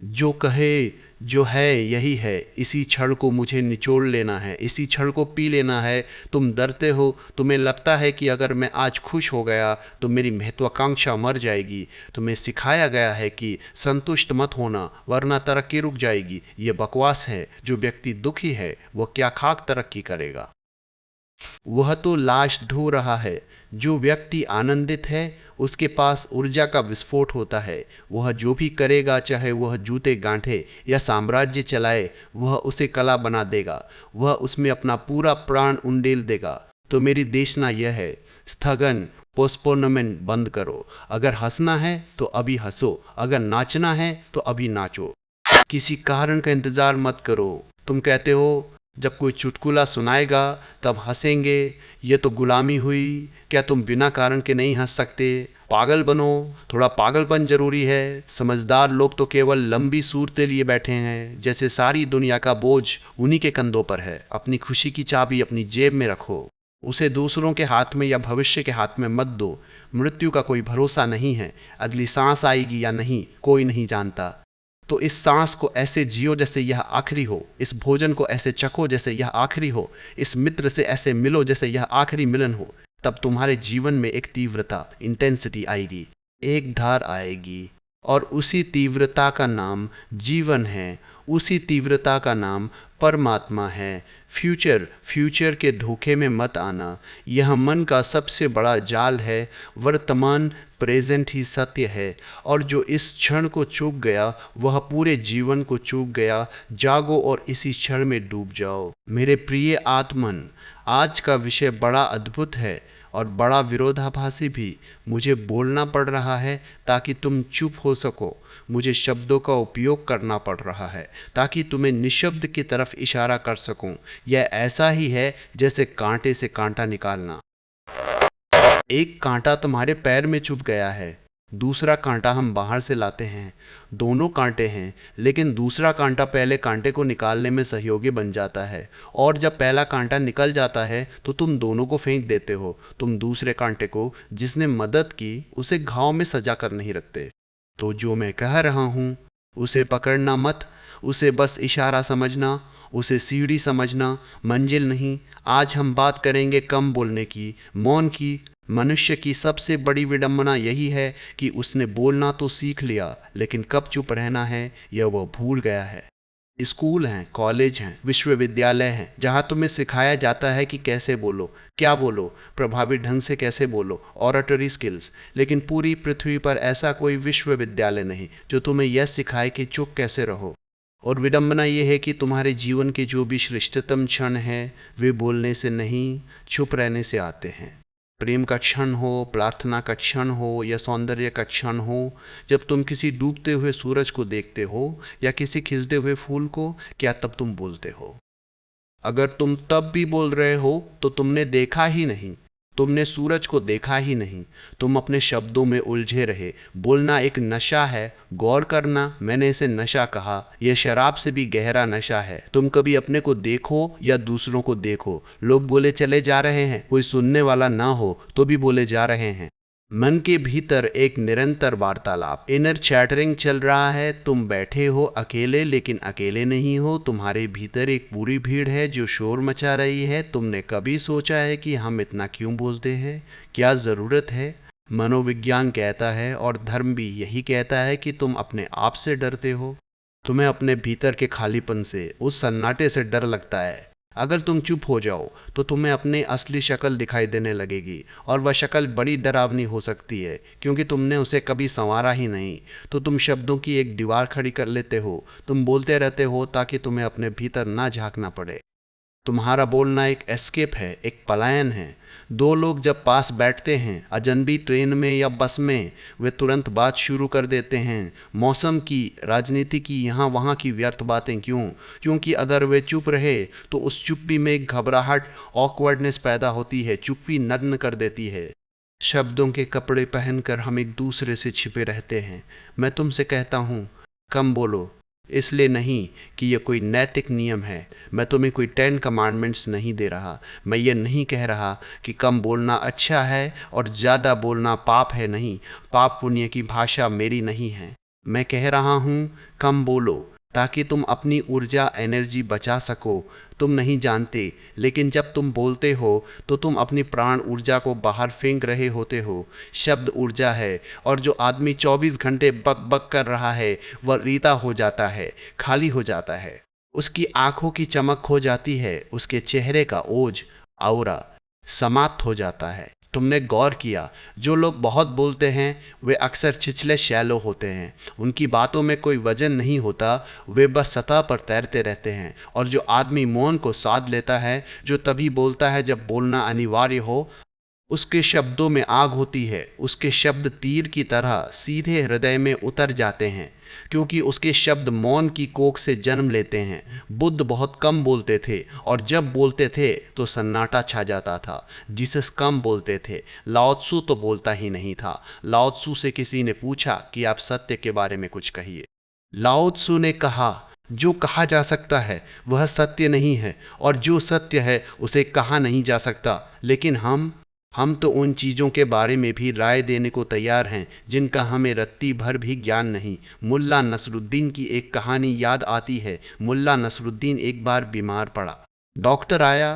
[SPEAKER 1] जो कहे जो है यही है, इसी क्षण को मुझे निचोड़ लेना है, इसी क्षण को पी लेना है। तुम डरते हो, तुम्हें लगता है कि अगर मैं आज खुश हो गया तो मेरी महत्वाकांक्षा मर जाएगी। तुम्हें सिखाया गया है कि संतुष्ट मत होना, वरना तरक्की रुक जाएगी। ये बकवास है। जो व्यक्ति दुखी है वह क्या खाक तरक्की करेगा? वह तो लाश ढो रहा है। जो व्यक्ति आनंदित है उसके पास ऊर्जा का विस्फोट होता है। वह जो भी करेगा, चाहे वह जूते गांठे या साम्राज्य चलाए, वह उसे कला बना देगा। वह उसमें अपना पूरा प्राण उंडेल देगा। तो मेरी देशना यह है, स्थगन, पोस्टपोनमेंट बंद करो। अगर हंसना है तो अभी हंसो, अगर नाचना है तो अभी नाचो। किसी कारण का इंतजार मत करो। तुम कहते हो जब कोई चुटकुला सुनाएगा तब हंसेंगे, ये तो गुलामी हुई। क्या तुम बिना कारण के नहीं हंस सकते? पागल बनो, थोड़ा पागलपन जरूरी है। समझदार लोग तो केवल लंबी सूरतें लिए बैठे हैं, जैसे सारी दुनिया का बोझ उन्हीं के कंधों पर है। अपनी खुशी की चाबी अपनी जेब में रखो, उसे दूसरों के हाथ में या भविष्य के हाथ में मत दो। मृत्यु का कोई भरोसा नहीं है, अगली सांस आएगी या नहीं कोई नहीं जानता। तो इस सांस को ऐसे जियो जैसे यह आखिरी हो, इस भोजन को ऐसे चखो जैसे यह आखिरी हो, इस मित्र से ऐसे मिलो जैसे यह आखिरी मिलन हो। तब तुम्हारे जीवन में एक तीव्रता, इंटेंसिटी आएगी, एक धार आएगी, और उसी तीव्रता का नाम जीवन है, उसी तीव्रता का नाम परमात्मा है। फ्यूचर के धोखे में मत आना, यह मन का सबसे बड़ा जाल है। वर्तमान प्रेजेंट ही सत्य है, और जो इस क्षण को चूक गया वह पूरे जीवन को चूक गया। जागो और इसी क्षण में डूब जाओ। मेरे प्रिय आत्मन, आज का विषय बड़ा अद्भुत है और बड़ा विरोधाभासी भी। मुझे बोलना पड़ रहा है ताकि तुम चुप हो सको। मुझे शब्दों का उपयोग करना पड़ रहा है ताकि तुम्हें निशब्द की तरफ इशारा कर सकूं। यह ऐसा ही है जैसे कांटे से कांटा निकालना। एक कांटा तुम्हारे पैर में चुभ गया है, दूसरा कांटा हम बाहर से लाते हैं। दोनों कांटे हैं, लेकिन दूसरा कांटा पहले कांटे को निकालने में सहयोगी बन जाता है, और जब पहला कांटा निकल जाता है तो तुम दोनों को फेंक देते हो। तुम दूसरे कांटे को, जिसने मदद की, उसे घाव में सजा कर नहीं रखते। तो जो मैं कह रहा हूं उसे पकड़ना मत, उसे बस इशारा समझना, उसे सीढ़ी समझना, मंजिल नहीं। आज हम बात करेंगे कम बोलने की, मौन की। मनुष्य की सबसे बड़ी विडंबना यही है कि उसने बोलना तो सीख लिया, लेकिन कब चुप रहना है यह वह भूल गया है। स्कूल हैं, कॉलेज हैं, विश्वविद्यालय हैं, जहाँ तुम्हें सिखाया जाता है कि कैसे बोलो, क्या बोलो, प्रभावी ढंग से कैसे बोलो, ऑरेटरी स्किल्स। लेकिन पूरी पृथ्वी पर ऐसा कोई विश्वविद्यालय नहीं जो तुम्हें यह सिखाए कि चुप कैसे रहो। और विडंबना यह है कि तुम्हारे जीवन के जो भी श्रेष्ठतम क्षण हैं वे बोलने से नहीं, चुप रहने से आते हैं। प्रेम का क्षण हो, प्रार्थना का क्षण हो, या सौंदर्य का क्षण हो, जब तुम किसी डूबते हुए सूरज को देखते हो या किसी खिलते हुए फूल को, क्या तब तुम बोलते हो? अगर तुम तब भी बोल रहे हो तो तुमने देखा ही नहीं, तुमने सूरज को देखा ही नहीं, तुम अपने शब्दों में उलझे रहे। बोलना एक नशा है, गौर करना, मैंने इसे नशा कहा। यह शराब से भी गहरा नशा है। तुम कभी अपने को देखो या दूसरों को देखो, लोग बोले चले जा रहे हैं, कोई सुनने वाला ना हो तो भी बोले जा रहे हैं। मन के भीतर एक निरंतर वार्तालाप, इनर चैटरिंग चल रहा है। तुम बैठे हो अकेले, लेकिन अकेले नहीं हो। तुम्हारे भीतर एक पूरी भीड़ है जो शोर मचा रही है। तुमने कभी सोचा है कि हम इतना क्यों बोलते हैं? क्या ज़रूरत है? मनोविज्ञान कहता है, और धर्म भी यही कहता है, कि तुम अपने आप से डरते हो। तुम्हें अपने भीतर के खालीपन से, उस सन्नाटे से डर लगता है। अगर तुम चुप हो जाओ तो तुम्हें अपनी असली शक्ल दिखाई देने लगेगी, और वह शक्ल बड़ी डरावनी हो सकती है क्योंकि तुमने उसे कभी संवारा ही नहीं। तो तुम शब्दों की एक दीवार खड़ी कर लेते हो। तुम बोलते रहते हो ताकि तुम्हें अपने भीतर ना झांकना पड़े। तुम्हारा बोलना एक एस्केप है, एक पलायन है। दो लोग जब पास बैठते हैं, अजनबी ट्रेन में या बस में, वे तुरंत बात शुरू कर देते हैं। मौसम की, राजनीति की, यहाँ वहाँ की व्यर्थ बातें क्यों? क्योंकि अगर वे चुप रहे तो उस चुप्पी में एक घबराहट, ऑकवर्डनेस पैदा होती है। चुप्पी नग्न कर देती है। शब्दों के कपड़े पहनकर हम एक दूसरे से छिपे रहते हैं। मैं तुमसे कहता हूँ कम बोलो, इसलिए नहीं कि यह कोई नैतिक नियम है। मैं तुम्हें कोई 10 कमांडमेंट्स नहीं दे रहा। मैं ये नहीं कह रहा कि कम बोलना अच्छा है और ज़्यादा बोलना पाप है। नहीं, पाप पुण्य की भाषा मेरी नहीं है। मैं कह रहा हूँ कम बोलो ताकि तुम अपनी ऊर्जा, एनर्जी बचा सको। तुम नहीं जानते, लेकिन जब तुम बोलते हो तो तुम अपनी प्राण ऊर्जा को बाहर फेंक रहे होते हो। शब्द ऊर्जा है, और जो आदमी 24 घंटे बक बक कर रहा है वह रीता हो जाता है, खाली हो जाता है। उसकी आंखों की चमक खो जाती है, उसके चेहरे का ओज, ऑरा समाप्त हो जाता है। तुमने गौर किया, जो लोग बहुत बोलते हैं वे अक्सर छिछले शैलो होते हैं। उनकी बातों में कोई वजन नहीं होता, वे बस सतह पर तैरते रहते हैं। और जो आदमी मौन को साध लेता है, जो तभी बोलता है जब बोलना अनिवार्य हो, उसके शब्दों में आग होती है। उसके शब्द तीर की तरह सीधे हृदय में उतर जाते हैं, क्योंकि उसके शब्द मौन की कोख से जन्म लेते हैं। बुद्ध बहुत कम बोलते थे, और जब बोलते थे तो सन्नाटा छा जाता था। जीसस कम बोलते थे। लाओ त्सु तो बोलता ही नहीं था। लाओ त्सु से किसी ने पूछा कि आप सत्य के बारे में कुछ कहिए। लाओ त्सु ने कहा, जो कहा जा सकता है वह सत्य नहीं है, और जो सत्य है उसे कहा नहीं जा सकता। लेकिन हम तो उन चीज़ों के बारे में भी राय देने को तैयार हैं जिनका हमें रत्ती भर भी ज्ञान नहीं। मुल्ला नसरुद्दीन की एक कहानी याद आती है। मुल्ला नसरुद्दीन एक बार बीमार पड़ा। डॉक्टर आया,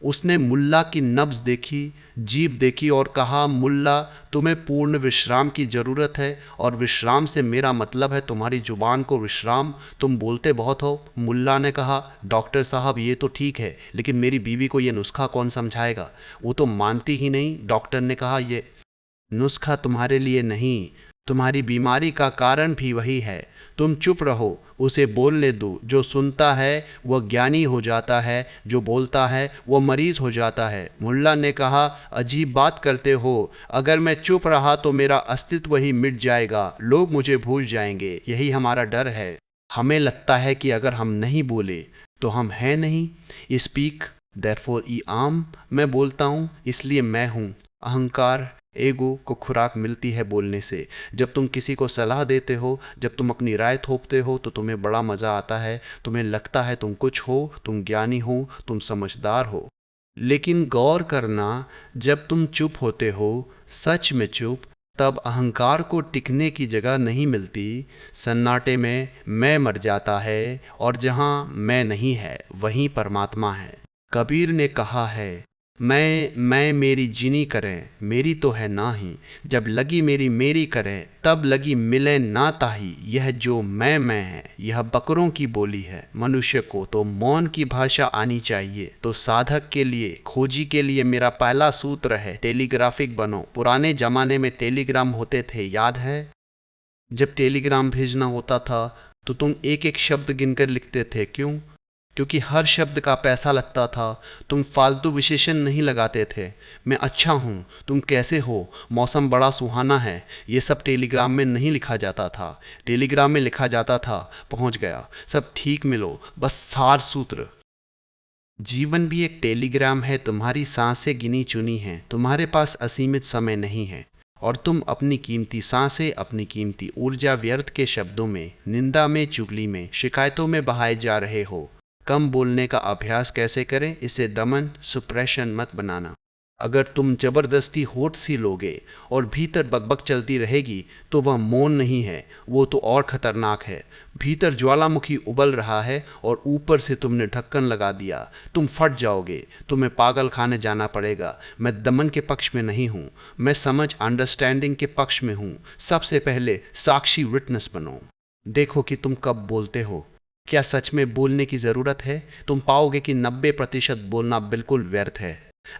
[SPEAKER 1] उसने मुल्ला की नब्ज देखी, जीभ देखी और कहा, मुल्ला, तुम्हें पूर्ण विश्राम की ज़रूरत है और विश्राम से मेरा मतलब है तुम्हारी जुबान को विश्राम। तुम बोलते बहुत हो। मुल्ला ने कहा, डॉक्टर साहब ये तो ठीक है, लेकिन मेरी बीवी को ये नुस्खा कौन समझाएगा, वो तो मानती ही नहीं। डॉक्टर ने कहा, ये नुस्खा तुम्हारे लिए नहीं, तुम्हारी बीमारी का कारण भी वही है। तुम चुप रहो, उसे बोलने दो। जो सुनता है वह ज्ञानी हो जाता है, जो बोलता है वह मरीज हो जाता है। मुल्ला ने कहा, अजीब बात करते हो, अगर मैं चुप रहा तो मेरा अस्तित्व ही मिट जाएगा, लोग मुझे भूल जाएंगे, यही हमारा डर है। हमें लगता है कि अगर हम नहीं बोले तो हम हैं नहीं। स्पीक देयरफॉर ई आम, मैं बोलता हूँ इसलिए मैं हूँ। अहंकार, एगो को खुराक मिलती है बोलने से। जब तुम किसी को सलाह देते हो, जब तुम अपनी राय थोपते हो तो तुम्हें बड़ा मज़ा आता है, तुम्हें लगता है तुम कुछ हो, तुम ज्ञानी हो, तुम समझदार हो। लेकिन गौर करना, जब तुम चुप होते हो, सच में चुप, तब अहंकार को टिकने की जगह नहीं मिलती। सन्नाटे में मैं मर जाता है और जहाँ मैं नहीं है वहीं परमात्मा है। कबीर ने कहा है, मैं मेरी जिनी करें, मेरी तो है ना ही। जब लगी मेरी मेरी करें, तब लगी मिले ना ताही। यह जो मैं है, यह बकरों की बोली है। मनुष्य को तो मौन की भाषा आनी चाहिए। तो साधक के लिए, खोजी के लिए मेरा पहला सूत्र है, टेलीग्राफिक बनो। पुराने जमाने में टेलीग्राम होते थे, याद है? जब टेलीग्राम भेजना होता था तो तुम एक एक शब्द गिनकर लिखते थे। क्यों? क्योंकि हर शब्द का पैसा लगता था। तुम फालतू विशेषण नहीं लगाते थे। मैं अच्छा हूँ, तुम कैसे हो, मौसम बड़ा सुहाना है, ये सब टेलीग्राम में नहीं लिखा जाता था। टेलीग्राम में लिखा जाता था, पहुँच गया, सब ठीक मिलो, बस सार सूत्र। जीवन भी एक टेलीग्राम है। तुम्हारी सांसें गिनी चुनी हैं, तुम्हारे पास असीमित समय नहीं है और तुम अपनी कीमती सांसें, अपनी कीमती ऊर्जा व्यर्थ के शब्दों में, निंदा में, चुगली में, शिकायतों में बहाए जा रहे हो। कम बोलने का अभ्यास कैसे करें? इसे दमन, सुप्रेशन मत बनाना। अगर तुम जबरदस्ती होठ सी लोगे और भीतर बकबक चलती रहेगी तो वह मौन नहीं है, वो तो और खतरनाक है। भीतर ज्वालामुखी उबल रहा है और ऊपर से तुमने ढक्कन लगा दिया। तुम फट जाओगे, तुम्हें पागल खाने जाना पड़ेगा। मैं दमन के पक्ष में नहीं हूँ, मैं समझ, अंडरस्टैंडिंग के पक्ष में हूँ। सबसे पहले साक्षी, विटनेस बनो। देखो कि तुम कब बोलते हो। क्या सच में बोलने की ज़रूरत है? तुम पाओगे कि 90% बोलना बिल्कुल व्यर्थ है।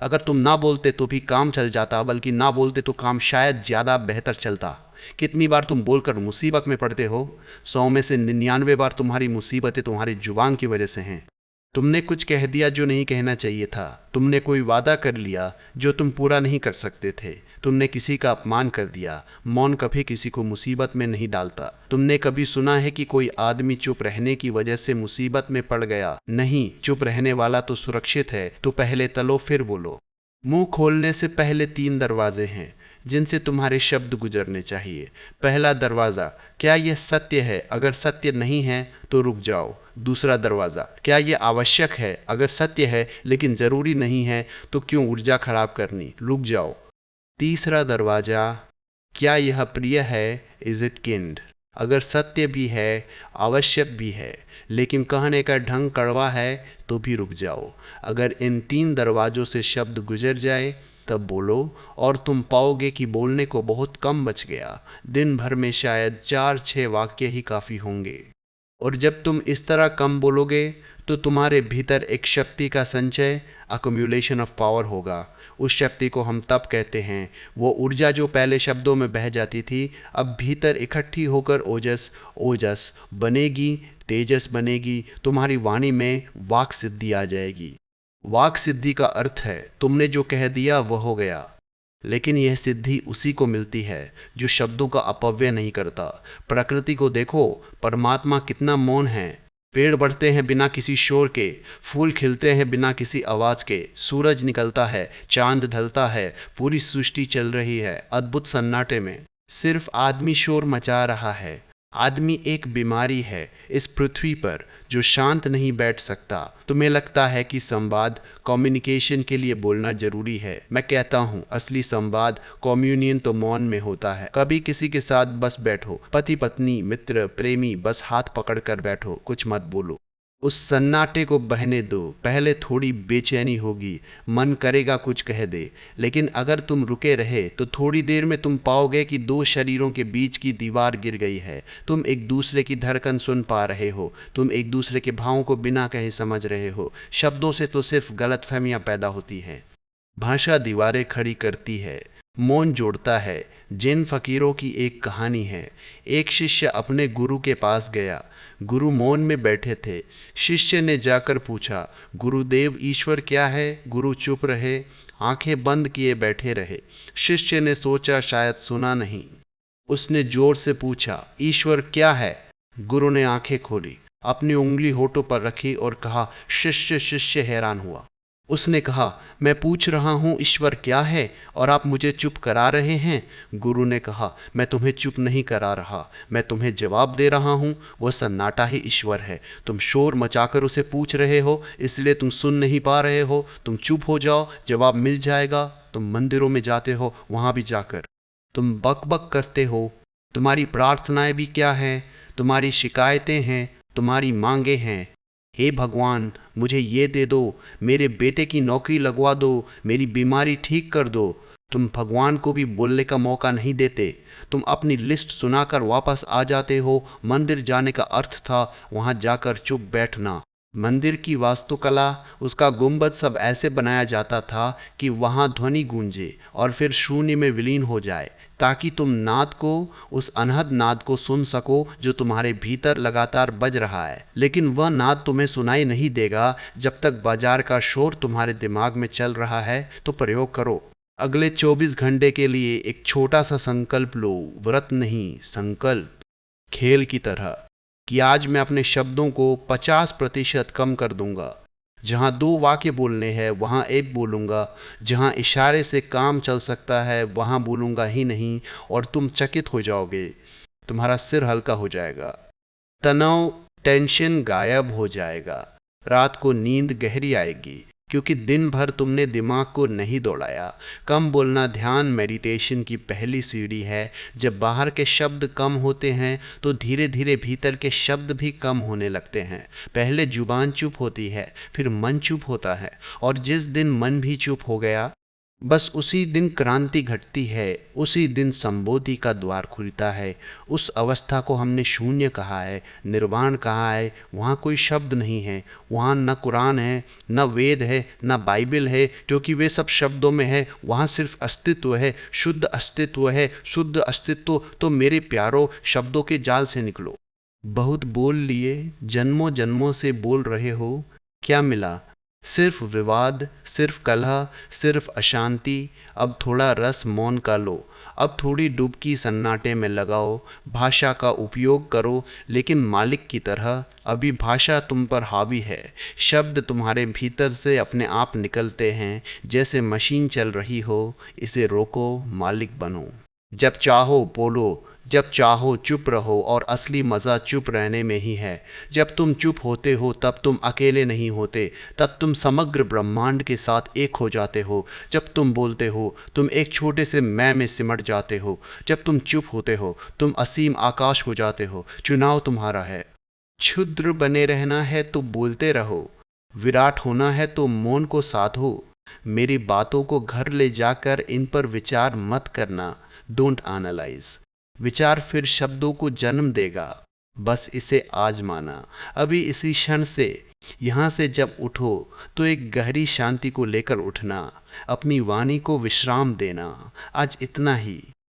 [SPEAKER 1] अगर तुम ना बोलते तो भी काम चल जाता, बल्कि ना बोलते तो काम शायद ज़्यादा बेहतर चलता। कितनी बार तुम बोलकर मुसीबत में पड़ते हो? 100 में से 99 बार तुम्हारी मुसीबतें तुम्हारी जुबान की वजह से हैं। तुमने कुछ कह दिया जो नहीं कहना चाहिए था। तुमने कोई वादा कर लिया जो तुम पूरा नहीं कर सकते थे। तुमने किसी का अपमान कर दिया। मौन कभी किसी को मुसीबत में नहीं डालता। तुमने कभी सुना है कि कोई आदमी चुप रहने की वजह से मुसीबत में पड़ गया? नहीं, चुप रहने वाला तो सुरक्षित है। तो पहले तलो फिर बोलो। मुंह खोलने से पहले 3 दरवाजे हैं जिनसे तुम्हारे शब्द गुजरने चाहिए। पहला दरवाज़ा, क्या यह सत्य है? अगर सत्य नहीं है तो रुक जाओ। दूसरा दरवाज़ा, क्या यह आवश्यक है? अगर सत्य है लेकिन ज़रूरी नहीं है तो क्यों ऊर्जा खराब करनी, रुक जाओ। तीसरा दरवाज़ा, क्या यह प्रिय है? Is it kind? अगर सत्य भी है, आवश्यक भी है, लेकिन कहने का ढंग कड़वा है तो भी रुक जाओ। अगर इन 3 दरवाज़ों से शब्द गुजर जाए तब बोलो और तुम पाओगे कि बोलने को बहुत कम बच गया। दिन भर में शायद 4-6 वाक्य ही काफ़ी होंगे। और जब तुम इस तरह कम बोलोगे तो तुम्हारे भीतर एक शक्ति का संचय, अक्यूमुलेशन ऑफ पावर होगा। उस शक्ति को हम तप कहते हैं। वो ऊर्जा जो पहले शब्दों में बह जाती थी, अब भीतर इकट्ठी होकर ओजस ओजस बनेगी, तेजस बनेगी। तुम्हारी वाणी में वाक सिद्धि आ जाएगी। वाक सिद्धि का अर्थ है तुमने जो कह दिया वह हो गया। लेकिन यह सिद्धि उसी को मिलती है जो शब्दों का अपव्यय नहीं करता। प्रकृति को देखो, परमात्मा कितना मौन है। पेड़ बढ़ते हैं बिना किसी शोर के, फूल खिलते हैं बिना किसी आवाज के, सूरज निकलता है, चांद ढलता है, पूरी सृष्टि चल रही है अद्भुत सन्नाटे में। सिर्फ आदमी शोर मचा रहा है। आदमी एक बीमारी है इस पृथ्वी पर जो शांत नहीं बैठ सकता। तुम्हें लगता है कि संवाद, कम्युनिकेशन के लिए बोलना जरूरी है। मैं कहता हूँ असली संवाद, कम्युनियन तो मौन में होता है। कभी किसी के साथ बस बैठो, पति पत्नी, मित्र, प्रेमी, बस हाथ पकड़ कर बैठो, कुछ मत बोलो। उस सन्नाटे को बहने दो। पहले थोड़ी बेचैनी होगी, मन करेगा कुछ कह दे, लेकिन अगर तुम रुके रहे तो थोड़ी देर में तुम पाओगे कि दो शरीरों के बीच की दीवार गिर गई है। तुम एक दूसरे की धड़कन सुन पा रहे हो, तुम एक दूसरे के भावों को बिना कहे समझ रहे हो। शब्दों से तो सिर्फ गलतफहमियां पैदा होती हैं। भाषा दीवारें खड़ी करती है, मौन जोड़ता है। जिन फकीरों की एक कहानी है। एक शिष्य अपने गुरु के पास गया। गुरु मौन में बैठे थे। शिष्य ने जाकर पूछा, गुरुदेव ईश्वर क्या है? गुरु चुप रहे, आंखें बंद किए बैठे रहे। शिष्य ने सोचा शायद सुना नहीं। उसने जोर से पूछा, ईश्वर क्या है? गुरु ने आंखें खोली, अपनी उंगली होठों पर रखी और कहा, शिष्य हैरान हुआ। उसने कहा, मैं पूछ रहा हूँ ईश्वर क्या है और आप मुझे चुप करा रहे हैं। गुरु ने कहा, मैं तुम्हें चुप नहीं करा रहा, मैं तुम्हें जवाब दे रहा हूँ। वह सन्नाटा ही ईश्वर है। तुम शोर मचाकर उसे पूछ रहे हो, इसलिए तुम सुन नहीं पा रहे हो। तुम चुप हो जाओ, जवाब मिल जाएगा। तुम मंदिरों में जाते हो, वहां भी जाकर तुम बक बक करते हो। तुम्हारी प्रार्थनाएं भी क्या हैं? तुम्हारी शिकायतें हैं, तुम्हारी मांगे हैं। हे भगवान, मुझे ये दे दो, मेरे बेटे की नौकरी लगवा दो, मेरी बीमारी ठीक कर दो। तुम भगवान को भी बोलने का मौका नहीं देते। तुम अपनी लिस्ट सुनाकर वापस आ जाते हो। मंदिर जाने का अर्थ था वहां जाकर चुप बैठना। मंदिर की वास्तुकला, उसका गुंबद सब ऐसे बनाया जाता था कि वहां ध्वनि गूंजे और फिर शून्य में विलीन हो जाए, ताकि तुम नाद को, उस अनहद नाद को सुन सको जो तुम्हारे भीतर लगातार बज रहा है। लेकिन वह नाद तुम्हें सुनाई नहीं देगा जब तक बाजार का शोर तुम्हारे दिमाग में चल रहा है। तो प्रयोग करो। अगले 24 घंटे के लिए एक छोटा सा संकल्प लो। व्रत नहीं, संकल्प। खेल की तरह कि आज मैं अपने शब्दों को 50% कम कर दूंगा। जहां 2 वाक्य बोलने हैं वहां एक बोलूंगा। जहां इशारे से काम चल सकता है वहां बोलूंगा ही नहीं। और तुम चकित हो जाओगे, तुम्हारा सिर हल्का हो जाएगा, तनाव, टेंशन गायब हो जाएगा। रात को नींद गहरी आएगी, क्योंकि दिन भर तुमने दिमाग को नहीं दौड़ाया। कम बोलना ध्यान मेडिटेशन की पहली सीढ़ी है। जब बाहर के शब्द कम होते हैं तो धीरे धीरे भीतर के शब्द भी कम होने लगते हैं। पहले जुबान चुप होती है, फिर मन चुप होता है, और जिस दिन मन भी चुप हो गया, बस उसी दिन क्रांति घटती है। उसी दिन संबोधि का द्वार खुलता है। उस अवस्था को हमने शून्य कहा है, निर्वाण कहा है। वहाँ कोई शब्द नहीं है, वहाँ न कुरान है, न वेद है, न बाइबल है, क्योंकि वे सब शब्दों में है। वहाँ सिर्फ अस्तित्व है, शुद्ध अस्तित्व है। शुद्ध अस्तित्व तो मेरे प्यारो शब्दों के जाल से निकलो। बहुत बोल लिए, जन्मों जन्मों से बोल रहे हो, क्या मिला? सिर्फ विवाद, सिर्फ कलह, सिर्फ अशांति। अब थोड़ा रस मौन का लो। अब थोड़ी डुबकी सन्नाटे में लगाओ। भाषा का उपयोग करो, लेकिन मालिक की तरह। अभी भाषा तुम पर हावी है। शब्द तुम्हारे भीतर से अपने आप निकलते हैं, जैसे मशीन चल रही हो। इसे रोको, मालिक बनो। जब चाहो बोलो, जब चाहो चुप रहो, और असली मज़ा चुप रहने में ही है। जब तुम चुप होते हो तब तुम अकेले नहीं होते, तब तुम समग्र ब्रह्मांड के साथ एक हो जाते हो। जब तुम बोलते हो तुम एक छोटे से मैं में सिमट जाते हो। जब तुम चुप होते हो तुम असीम आकाश हो जाते हो। चुनाव तुम्हारा है। क्षुद्र बने रहना है तो बोलते रहो, विराट होना है तो मौन को साधो। मेरी बातों को घर ले जाकर इन पर विचार मत करना। Don't analyse. विचार फिर शब्दों को जन्म देगा, बस इसे आजमाना। अभी इसी क्षण से, यहाँ से जब उठो तो एक गहरी शांति को लेकर उठना। अपनी वाणी को विश्राम देना। आज इतना ही।